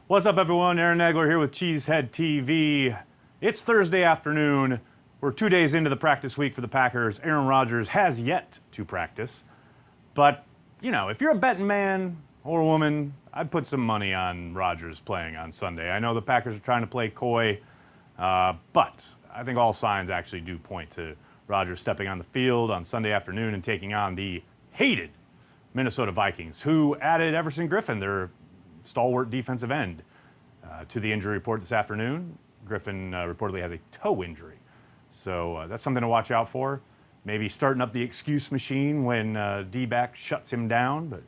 What's up, everyone? Aaron Nagler here with Cheesehead TV. It's Thursday afternoon. We're 2 days into the practice week for the Packers. Aaron Rodgers has yet to practice. But, you know, if you're a betting man or woman, I'd put some money on Rodgers playing on Sunday. I know the Packers are trying to play coy, but I think all signs actually do point to Rodgers stepping on the field on Sunday afternoon and taking on the hated Minnesota Vikings, who added Everson Griffin, their stalwart defensive end, to the injury report this afternoon. Griffin reportedly has a toe injury. So that's something to watch out for. Maybe starting up the excuse machine when D-back shuts him down. But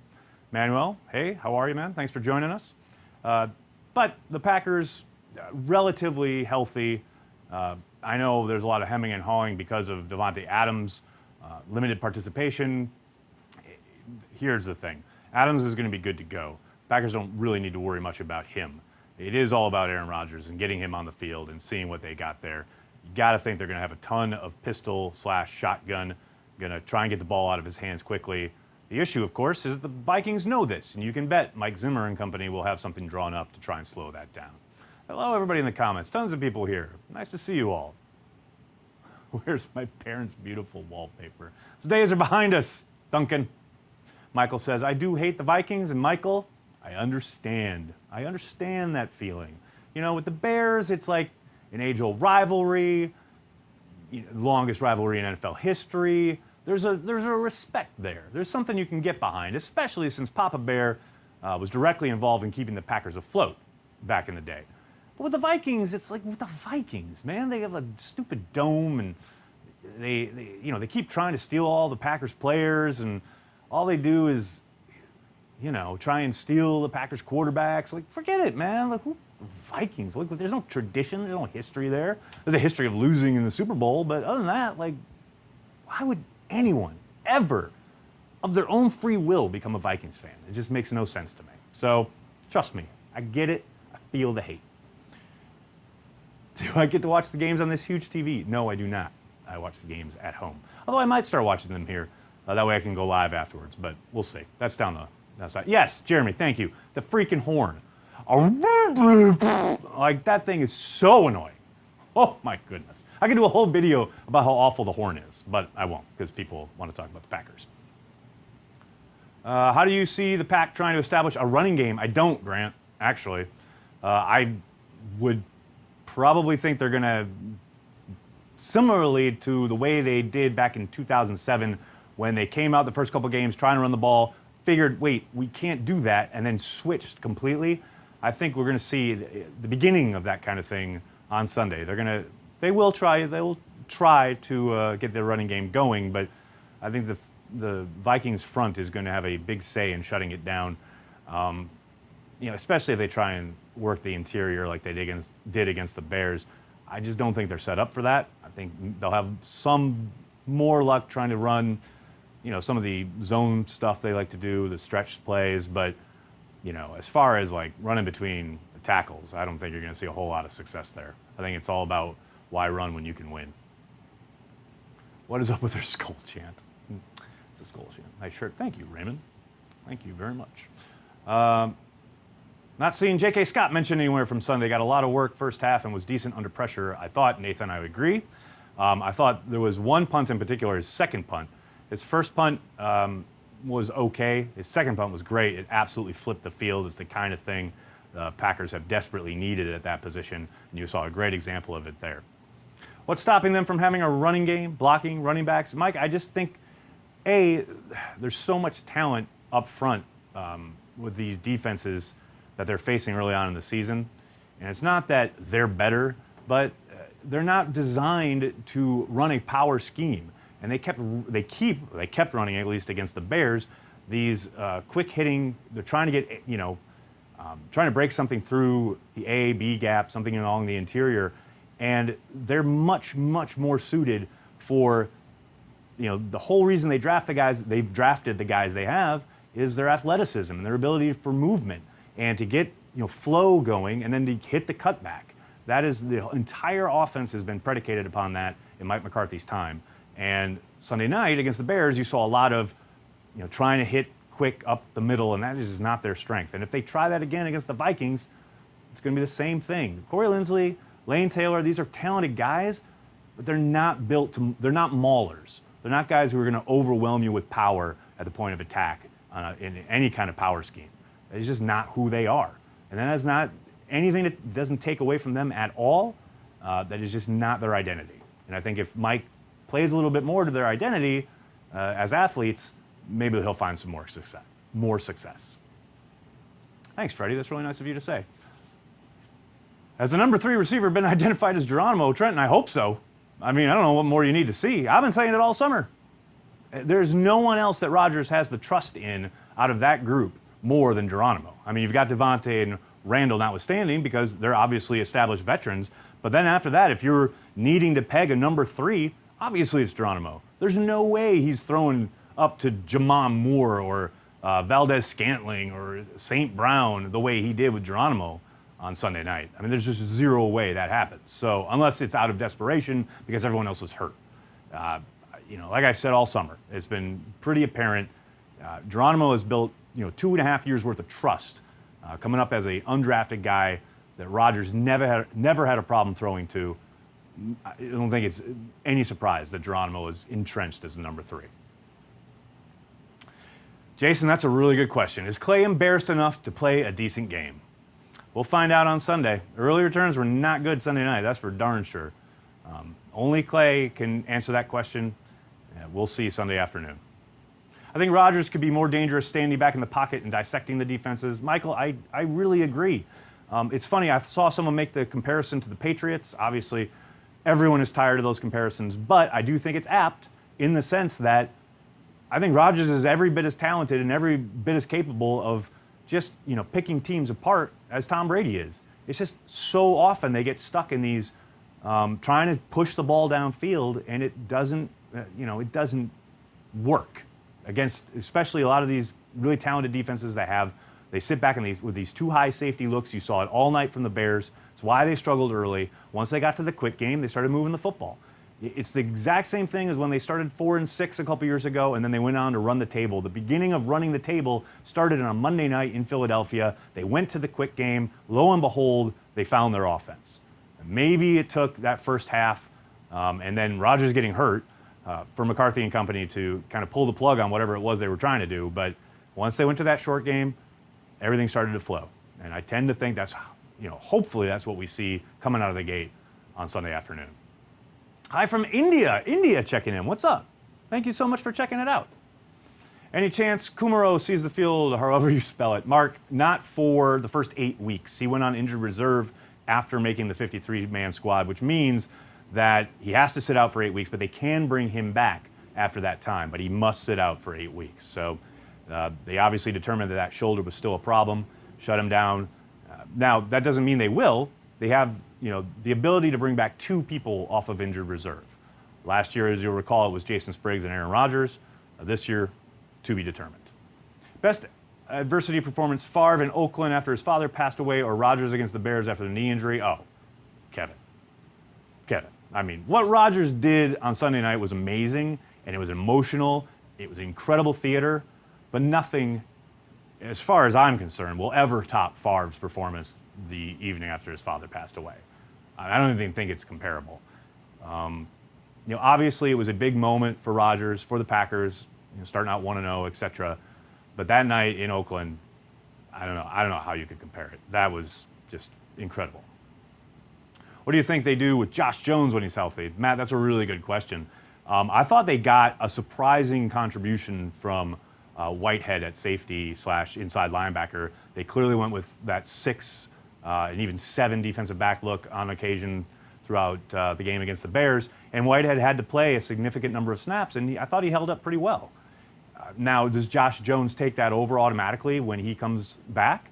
Manuel, hey, how are you, man? Thanks for joining us. But the Packers, relatively healthy. I know there's a lot of hemming and hawing because of Davante Adams' limited participation. Here's the thing. Adams is going to be good to go. Packers don't really need to worry much about him. It is all about Aaron Rodgers and getting him on the field and seeing what they got there. You got to think they're going to have a ton of pistol/shotgun, going to try and get the ball out of his hands quickly. The issue, of course, is the Vikings know this, and you can bet Mike Zimmer and company will have something drawn up to try and slow that down. Hello, everybody in the comments. Tons of people here. Nice to see you all. Where's my parents' beautiful wallpaper? Those days are behind us, Duncan. Michael says, I do hate the Vikings, and Michael, I understand. I understand that feeling. You know, with the Bears, it's like an age-old rivalry, longest rivalry in NFL history. There's a respect there. There's something you can get behind, especially since Papa Bear was directly involved in keeping the Packers afloat back in the day. But with the Vikings, it's like with the Vikings, man. They have a stupid dome, and they keep trying to steal all the Packers players, and all they do is, try and steal the Packers quarterbacks. Like, forget it, man. Like, Vikings? Like, there's no tradition. There's no history there. There's a history of losing in the Super Bowl, but other than that, like, why would anyone ever, of their own free will, become a Vikings fan? It just makes no sense to me. So, trust me, I get it. I feel the hate. Do I get to watch the games on this huge TV? No, I do not. I watch the games at home. Although I might start watching them here. That way I can go live afterwards, but we'll see. That's down the side. Yes, Jeremy, thank you. The freaking horn. Like, that thing is so annoying. Oh, my goodness. I could do a whole video about how awful the horn is, but I won't because people want to talk about the Packers. How do you see the Pack trying to establish a running game? I don't, Grant, actually. I would probably think they're going to, similarly to the way they did back in 2007, when they came out the first couple games trying to run the ball, figured, wait, we can't do that, and then switched completely. I think we're going to see the beginning of that kind of thing on Sunday. They will try to get their running game going, but I think the Vikings front is going to have a big say in shutting it down. Especially if they try and work the interior like they did against the Bears. I just don't think they're set up for that. I think they'll have some more luck trying to run some of the zone stuff they like to do, the stretch plays, but, as far as like running between the tackles, I don't think you're going to see a whole lot of success there. I think it's all about why run when you can win. What is up with their skull chant? It's a skull chant. Nice shirt. Thank you, Raymond. Thank you very much. Not seeing J.K. Scott mentioned anywhere from Sunday. Got a lot of work first half and was decent under pressure. I thought, Nathan, I would agree. I thought there was one punt in particular, his second punt. His first punt was okay. His second punt was great. It absolutely flipped the field. It's the kind of thing the Packers have desperately needed at that position, and you saw a great example of it there. What's stopping them from having a running game, blocking running backs? Mike, I just think, there's so much talent up front with these defenses that they're facing early on in the season. And it's not that they're better, but they're not designed to run a power scheme. And they kept running, at least against the Bears, these quick hitting. They're trying to get, trying to break something through the A-B gap, something along the interior, and they're much, much more suited for, the whole reason they've drafted the guys they have is their athleticism and their ability for movement and to get, flow going and then to hit the cutback. That is, the entire offense has been predicated upon that in Mike McCarthy's time. And Sunday night against the Bears, you saw a lot of, trying to hit quick up the middle, and that is not their strength. And if they try that again against the Vikings, It's going to be the same thing. Corey Linsley, Lane Taylor, these are talented guys, but they're not they're not maulers. They're not guys who are going to overwhelm you with power at the point of attack in any kind of power scheme. It's just not who they are. And that is not anything that doesn't take away from them at all. That is just not their identity. And I think if Mike plays a little bit more to their identity as athletes, maybe he'll find some more success. Thanks, Freddie. That's really nice of you to say. Has the number 3 receiver been identified as Geronimo, Trenton? I hope so. I mean, I don't know what more you need to see. I've been saying it all summer. There's no one else that Rodgers has the trust in out of that group more than Geronimo. I mean, you've got Devontae and Randall notwithstanding because they're obviously established veterans. But then after that, if you're needing to peg a number 3, obviously it's Geronimo. There's no way he's throwing up to Jamon Moore or Valdez Scantling or St. Brown the way he did with Geronimo on Sunday night. I mean, there's just zero way that happens. So unless it's out of desperation because everyone else is hurt. Like I said all summer, it's been pretty apparent. Geronimo has built 2.5 years worth of trust coming up as an undrafted guy that Rodgers never had a problem throwing to. I don't think it's any surprise that Geronimo is entrenched as the number 3. Jason, that's a really good question. Is Clay embarrassed enough to play a decent game? We'll find out on Sunday. Early returns were not good Sunday night, that's for darn sure. Only Clay can answer that question. We'll see Sunday afternoon. I think Rodgers could be more dangerous standing back in the pocket and dissecting the defenses. Michael, I really agree. It's funny, I saw someone make the comparison to the Patriots. Obviously, everyone is tired of those comparisons, but I do think it's apt in the sense that I think Rodgers is every bit as talented and every bit as capable of just picking teams apart as Tom Brady is. It's just so often they get stuck in these trying to push the ball downfield, and it doesn't work against especially a lot of these really talented defenses that they sit back with these too high safety looks. You saw it all night from the Bears. It's why they struggled early. Once they got to the quick game, they started moving the football. It's the exact same thing as when they started 4-6 a couple years ago, and then they went on to run the table. The beginning of running the table started on a Monday night in Philadelphia. They went to the quick game. Lo and behold, they found their offense. Maybe it took that first half and then Rodgers getting hurt for McCarthy and company to kind of pull the plug on whatever it was they were trying to do. But once they went to that short game, everything started to flow. And I tend to think that's, hopefully that's what we see coming out of the gate on Sunday afternoon. Hi from India. India checking in. What's up? Thank you so much for checking it out. Any chance Kumaro sees the field, however you spell it? Mark, not for the first 8 weeks. He went on injured reserve after making the 53-man squad, which means that he has to sit out for 8 weeks, but they can bring him back after that time, but he must sit out for 8 weeks. So they obviously determined that shoulder was still a problem, shut him down. Now, that doesn't mean they will. They have the ability to bring back 2 people off of injured reserve. Last year, as you'll recall, it was Jason Spriggs and Aaron Rodgers. This year, to be determined. Best adversity performance, Favre in Oakland after his father passed away, or Rodgers against the Bears after the knee injury? Oh, Kevin. I mean, what Rodgers did on Sunday night was amazing, and it was emotional. It was incredible theater, but nothing, as far as I'm concerned, will ever top Favre's performance the evening after his father passed away. I don't even think it's comparable. Obviously it was a big moment for Rodgers, for the Packers, starting out 1-0, etc. But that night in Oakland, I don't know how you could compare it. That was just incredible. What do you think they do with Josh Jones when he's healthy? Matt, that's a really good question. I thought they got a surprising contribution from Whitehead at safety / inside linebacker. They clearly went with that 6 and even 7 defensive back look on occasion throughout the game against the Bears. And Whitehead had to play a significant number of snaps, and I thought he held up pretty well. Now, does Josh Jones take that over automatically when he comes back?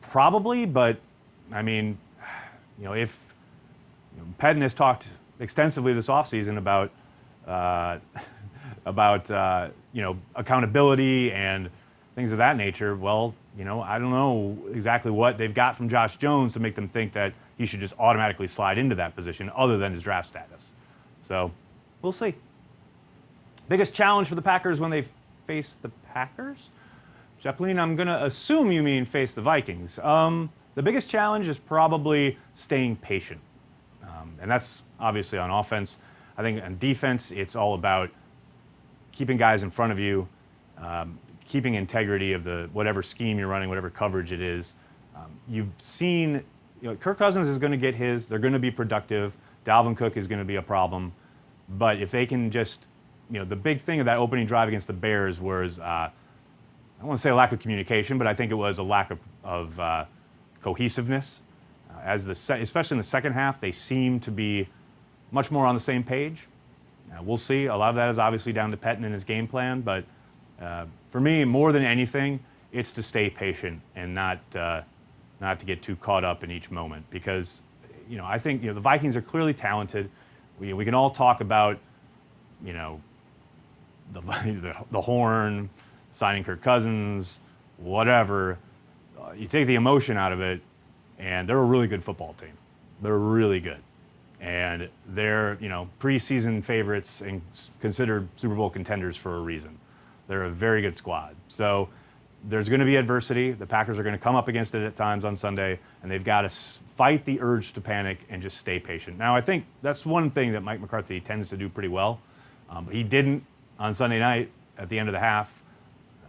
Probably, but I mean, if Pedden has talked extensively this offseason about accountability and things of that nature. Well, I don't know exactly what they've got from Josh Jones to make them think that he should just automatically slide into that position other than his draft status. So we'll see. Biggest challenge for the Packers when they face the Packers? Chaplin, I'm going to assume you mean face the Vikings. The biggest challenge is probably staying patient. And that's obviously on offense. I think on defense, it's all about keeping guys in front of you, keeping integrity of the whatever scheme you're running, whatever coverage it is. You've seen, Kirk Cousins is going to get his. They're going to be productive. Dalvin Cook is going to be a problem. But if they can just, the big thing of that opening drive against the Bears was, I don't want to say a lack of communication, but I think it was a lack of cohesiveness. Especially in the second half, they seem to be much more on the same page. We'll see. A lot of that is obviously down to Pettine and his game plan, but for me, more than anything, it's to stay patient and not to get too caught up in each moment, because I think the Vikings are clearly talented. We can all talk about the horn, signing Kirk Cousins, whatever. You take the emotion out of it, and they're a really good football team. They're really good. And they're, preseason favorites and considered Super Bowl contenders for a reason. They're a very good squad. So there's going to be adversity. The Packers are going to come up against it at times on Sunday, and they've got to fight the urge to panic and just stay patient. Now, I think that's one thing that Mike McCarthy tends to do pretty well. But he didn't on Sunday night at the end of the half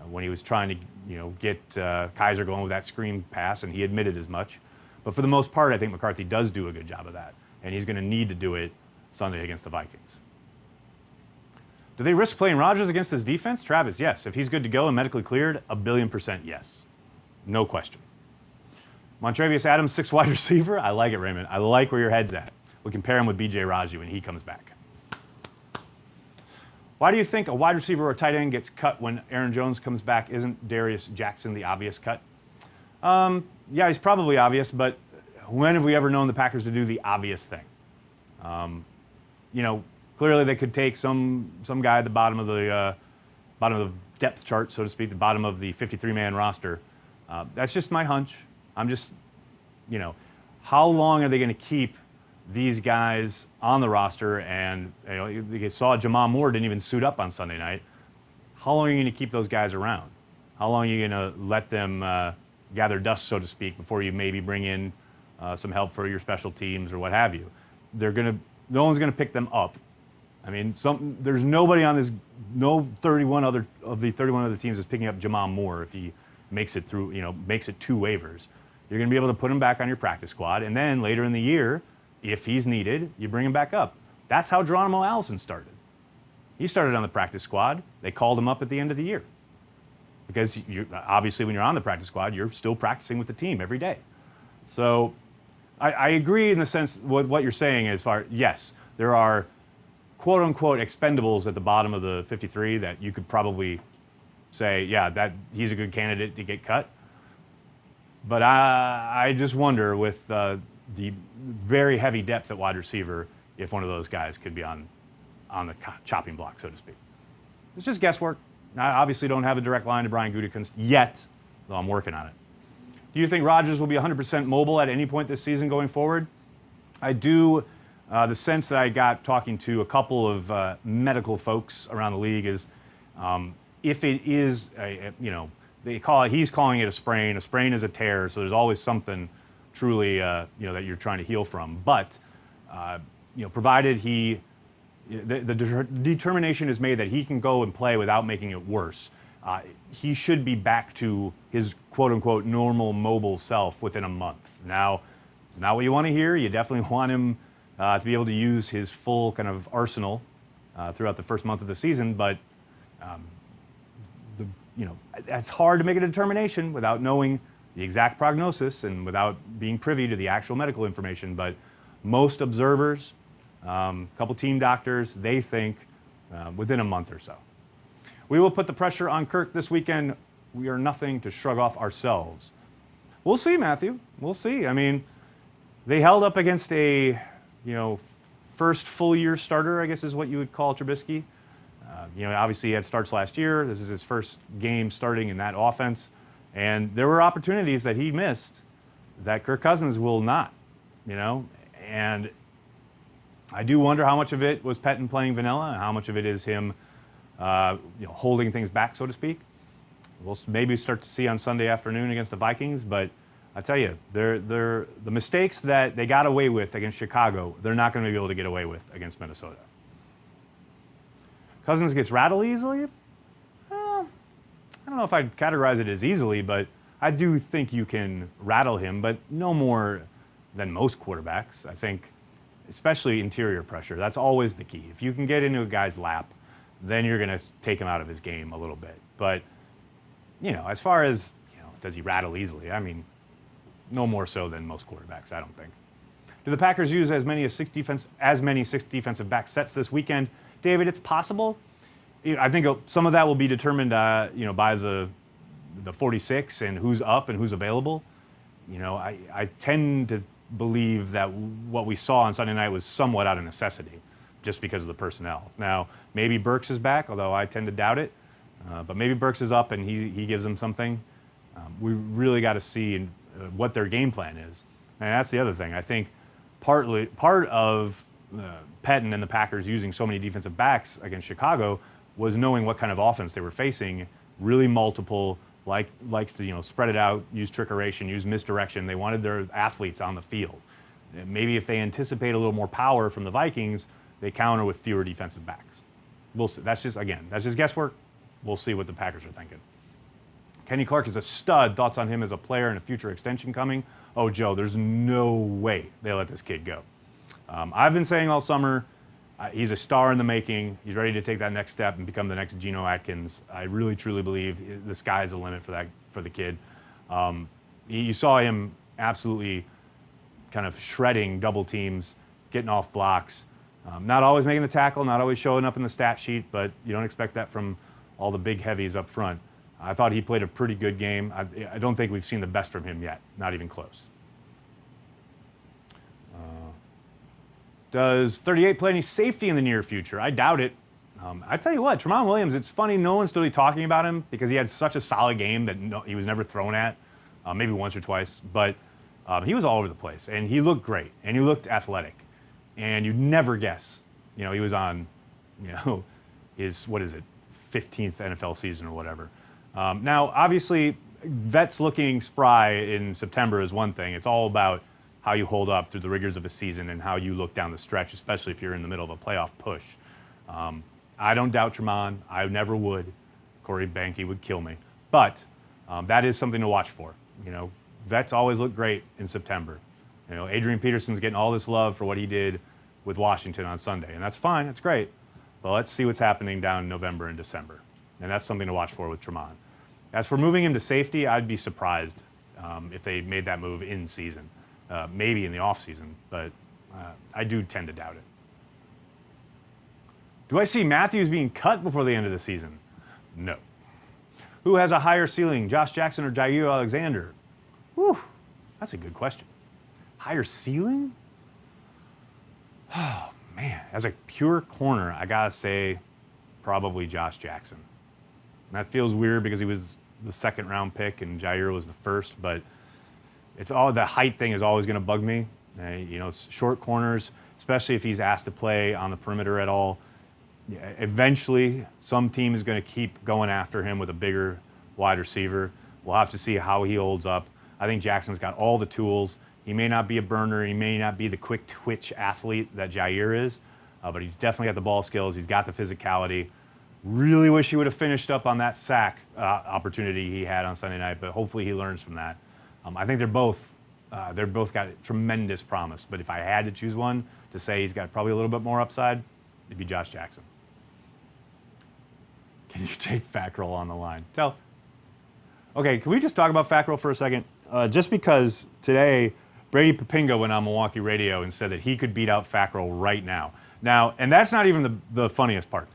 when he was trying to, get Kaiser going with that screen pass, and he admitted as much. But for the most part, I think McCarthy does do a good job of that, and he's going to need to do it Sunday against the Vikings. Do they risk playing Rodgers against this defense? Travis, yes. If he's good to go and medically cleared, 1,000,000,000% yes. No question. Montravius Adams, 6 wide receiver. I like it, Raymond. I like where your head's at. We can pair him with B.J. Raji when he comes back. Why do you think a wide receiver or tight end gets cut when Aaron Jones comes back? Isn't Darius Jackson the obvious cut? Yeah, he's probably obvious, but when have we ever known the Packers to do the obvious thing? Clearly they could take some guy at the bottom of the depth chart, so to speak, the bottom of the 53-man roster. That's just my hunch. I'm just, how long are they going to keep these guys on the roster? And you saw Jamal Moore didn't even suit up on Sunday night. How long are you going to keep those guys around? How long are you going to let them gather dust, so to speak, before you maybe bring in some help for your special teams or what have you? No one's going to pick them up. I mean, there's nobody on this. No 31 other teams is picking up Jamal Moore if he makes it through. Makes it 2 waivers. You're going to be able to put him back on your practice squad, and then later in the year, if he's needed, you bring him back up. That's how Geronimo Allison started. He started on the practice squad. They called him up at the end of the year. Because obviously when you're on the practice squad, you're still practicing with the team every day. So I agree in the sense with what you're saying as far, yes, there are quote-unquote expendables at the bottom of the 53 that you could probably say, yeah, that he's a good candidate to get cut. But I just wonder with the very heavy depth at wide receiver if one of those guys could be on the chopping block, so to speak. It's just guesswork. I obviously don't have a direct line to Brian Gutekunst yet, though I'm working on it. Do you think Rodgers will be 100% mobile at any point this season going forward? I do. The sense that I got talking to a couple of medical folks around the league is if it is, he's calling it a sprain. A sprain is a tear, so there's always something truly, that you're trying to heal from. But, provided the determination is made that he can go and play without making it worse, he should be back to his quote-unquote normal mobile self within a month. Now, it's not what you want to hear. You definitely want him to be able to use his full kind of arsenal throughout the first month of the season, but it's hard to make a determination without knowing the exact prognosis and without being privy to the actual medical information. But most observers, a couple team doctors, they think within a month or so. We will put the pressure on Kirk this weekend. We are nothing to shrug off ourselves. We'll see, Matthew. We'll see. I mean, they held up against a, first full year starter, I guess is what you would call Trubisky. Obviously he had starts last year. This is his first game starting in that offense. And there were opportunities that he missed that Kirk Cousins will not, And I do wonder how much of it was Pettine playing vanilla and how much of it is him holding things back, so to speak. We'll maybe start to see on Sunday afternoon against the Vikings, but I tell you, the mistakes that they got away with against Chicago, they're not going to be able to get away with against Minnesota. Cousins gets rattled easily? I don't know if I'd categorize it as easily, but I do think you can rattle him, but no more than most quarterbacks. I think, especially interior pressure, that's always the key. If you can get into a guy's lap, then you're going to take him out of his game a little bit. But, as far as, does he rattle easily? I mean, no more so than most quarterbacks, I don't think. Do the Packers use as many six defensive back sets this weekend? David, it's possible. I think some of that will be determined, by the 46 and who's up and who's available. I tend to believe that what we saw on Sunday night was somewhat out of necessity, just because of the personnel. Now, maybe Burks is back, although I tend to doubt it. But maybe Burks is up and he gives them something. We really got to see what their game plan is. And that's the other thing. I think part of Pettin and the Packers using so many defensive backs against Chicago was knowing what kind of offense they were facing, really multiple, likes to spread it out, use trickeration, use misdirection. They wanted their athletes on the field. Maybe if they anticipate a little more power from the Vikings, they counter with fewer defensive backs. We'll see. That's just guesswork. We'll see what the Packers are thinking. Kenny Clark is a stud. Thoughts on him as a player and a future extension coming? Oh, Joe, there's no way they let this kid go. I've been saying all summer, he's a star in the making. He's ready to take that next step and become the next Geno Atkins. I really, truly believe the sky's the limit for the kid. You saw him absolutely kind of shredding double teams, getting off blocks, not always making the tackle, not always showing up in the stat sheet, but you don't expect that from all the big heavies up front. I thought he played a pretty good game. I don't think we've seen the best from him yet, not even close. Does 38 play any safety in the near future? I doubt it. I tell you what, Ramon Williams, it's funny, no one's really talking about him because he had such a solid game that he was never thrown at, maybe once or twice, but he was all over the place, and he looked great, and he looked athletic, and you'd never guess, he was on, his, 15th NFL season or whatever. Now, obviously, vets looking spry in September is one thing. It's all about how you hold up through the rigors of a season and how you look down the stretch, especially if you're in the middle of a playoff push. I don't doubt Tremont. I never would. Corey Banke would kill me. But that is something to watch for. Vets always look great in September. Adrian Peterson's getting all this love for what he did with Washington on Sunday, and that's fine. It's great. But let's see what's happening down in November and December. And that's something to watch for with Tremont. As for moving him to safety, I'd be surprised if they made that move in season. Maybe in the offseason, but I do tend to doubt it. Do I see Matthews being cut before the end of the season? No. Who has a higher ceiling, Josh Jackson or Jair Alexander? Whew, that's a good question. Higher ceiling? Oh, man. As a pure corner, I got to say probably Josh Jackson. And that feels weird because he was the second-round pick and Jair was the first, but the height thing is always going to bug me. It's short corners, especially if he's asked to play on the perimeter at all. Eventually, some team is going to keep going after him with a bigger wide receiver. We'll have to see how he holds up. I think Jackson's got all the tools. He may not be a burner. He may not be the quick twitch athlete that Jair is, but he's definitely got the ball skills. He's got the physicality. Really wish he would have finished up on that sack opportunity he had on Sunday night, but hopefully he learns from that. I think they're both got tremendous promise, but if I had to choose one to say he's got probably a little bit more upside, it'd be Josh Jackson. Can you take Fackrell on the line? Okay, can we just talk about Fackrell for a second? Just because today Brady Papinga went on Milwaukee radio and said that he could beat out Fackrell right now. And that's not even the funniest part.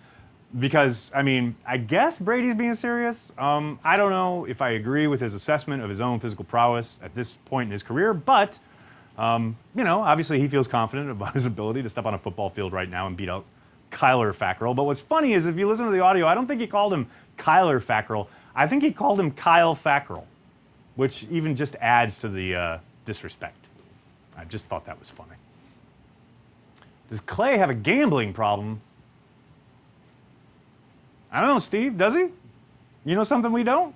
Because, I guess Brady's being serious. I don't know if I agree with his assessment of his own physical prowess at this point in his career, but, obviously he feels confident about his ability to step on a football field right now and beat out Kyler Fackrell. But what's funny is if you listen to the audio, I don't think he called him Kyler Fackrell. I think he called him Kyle Fackrell, which even just adds to the disrespect. I just thought that was funny. Does Clay have a gambling problem? I don't know, Steve. Does he? You know something we don't?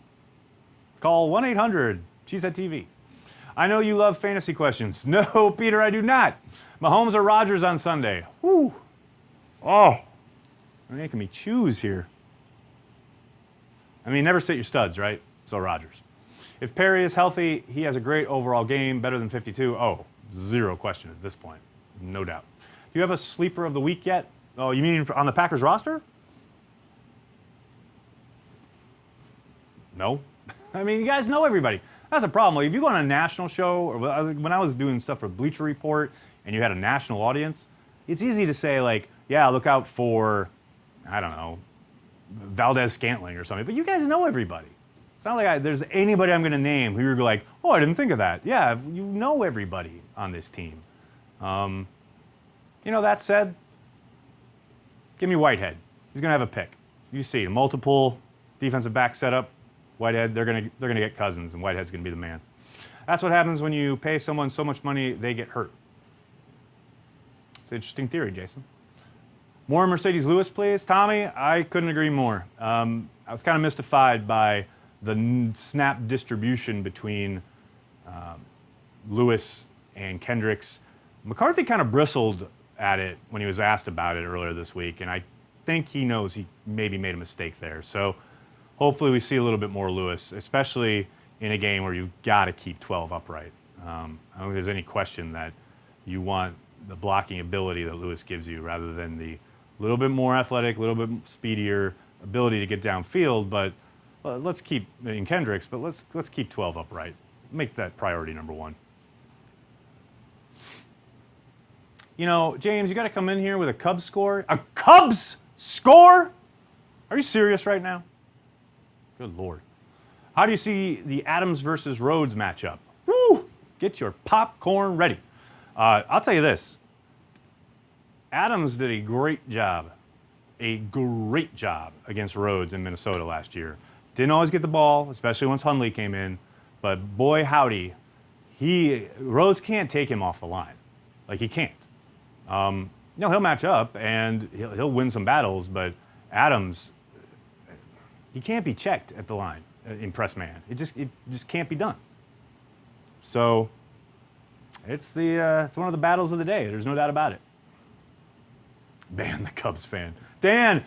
Call 1-800-CHEESEHEAD-TV. I know you love fantasy questions. No, Peter, I do not. Mahomes or Rodgers on Sunday? Whew. Oh, you're making me choose here. I mean, never sit your studs, right? So Rodgers. If Perry is healthy, he has a great overall game, better than 52. Oh, zero question at this point. No doubt. Do you have a sleeper of the week yet? Oh, you mean on the Packers roster? No. I mean, you guys know everybody. That's a problem. Like, if you go on a national show, or when I was doing stuff for Bleacher Report and you had a national audience, it's easy to say, like, yeah, look out for, I don't know, Valdez Scantling or something. But you guys know everybody. It's not like there's anybody I'm going to name who you're like, oh, I didn't think of that. Yeah, you know everybody on this team. That said, give me Whitehead. He's going to have a pick. You see, multiple defensive back setup. Whitehead, they're gonna get Cousins, and Whitehead's gonna be the man. That's what happens when you pay someone so much money they get hurt. It's an interesting theory, Jason. More Mercedes Lewis, please. Tommy, I couldn't agree more. I was kind of mystified by the snap distribution between Lewis and Kendricks. McCarthy kind of bristled at it when he was asked about it earlier this week, and I think he knows he maybe made a mistake there. So hopefully we see a little bit more Lewis, especially in a game where you've got to keep 12 upright. I don't think there's any question that you want the blocking ability that Lewis gives you rather than the little bit more athletic, a little bit speedier ability to get downfield. But let's keep in Kendricks, but let's keep 12 upright. Make that priority number one. James, you got to come in here with a Cubs score. A Cubs score? Are you serious right now? Good Lord. How do you see the Adams versus Rhodes matchup? Woo! Get your popcorn ready. I'll tell you this. Adams did a great job against Rhodes in Minnesota last year. Didn't always get the ball, especially once Hundley came in. But boy, howdy, Rhodes can't take him off the line. Like, he can't. He'll match up and he'll win some battles, but Adams, he can't be checked at the line in press man. It just can't be done. So it's one of the battles of the day. There's no doubt about it. Dan, the Cubs fan. Dan's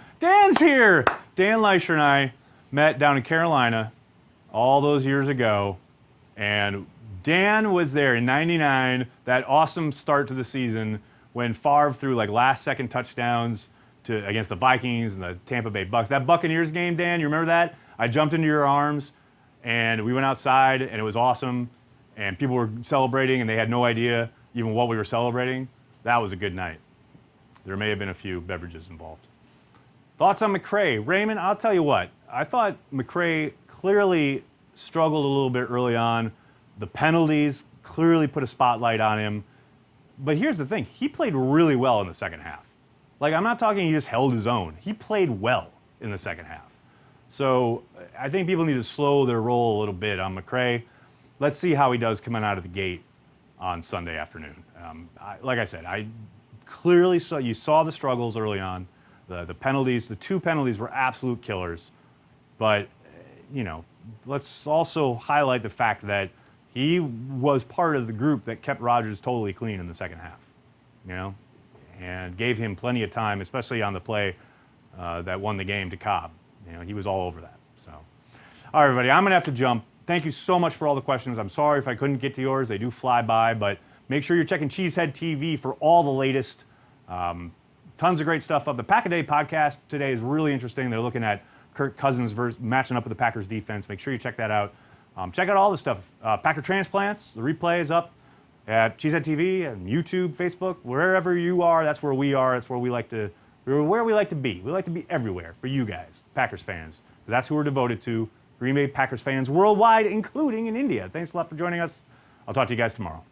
here. Dan Leisher and I met down in Carolina all those years ago, and Dan was there in '99. That awesome start to the season when Favre threw like last-second touchdowns against the Vikings and the Tampa Bay Bucks. That Buccaneers game, Dan, you remember that? I jumped into your arms, and we went outside, and it was awesome, and people were celebrating, and they had no idea even what we were celebrating. That was a good night. There may have been a few beverages involved. Thoughts on McCray? Raymond, I'll tell you what. I thought McCray clearly struggled a little bit early on. The penalties clearly put a spotlight on him. But here's the thing. He played really well in the second half. Like, I'm not talking he just held his own. He played well in the second half. So I think people need to slow their roll a little bit on McCray. Let's see how he does coming out of the gate on Sunday afternoon. Like I said, I clearly saw the struggles early on. The penalties, the two penalties were absolute killers. But, let's also highlight the fact that he was part of the group that kept Rodgers totally clean in the second half, and gave him plenty of time, especially on the play that won the game to Cobb. He was all over that. So, all right, everybody, I'm going to have to jump. Thank you so much for all the questions. I'm sorry if I couldn't get to yours. They do fly by, but make sure you're checking Cheesehead TV for all the latest. Tons of great stuff up. The Pack-A-Day podcast today is really interesting. They're looking at Kirk Cousins matching up with the Packers defense. Make sure you check that out. Check out all the stuff. Packer Transplants, the replay is up at Cheesehead TV and YouTube, Facebook, wherever you are. That's where we are. That's where we like to be. We like to be everywhere for you guys, Packers fans, because that's who we're devoted to. Green Bay Packers fans worldwide, including in India. Thanks a lot for joining us. I'll talk to you guys tomorrow.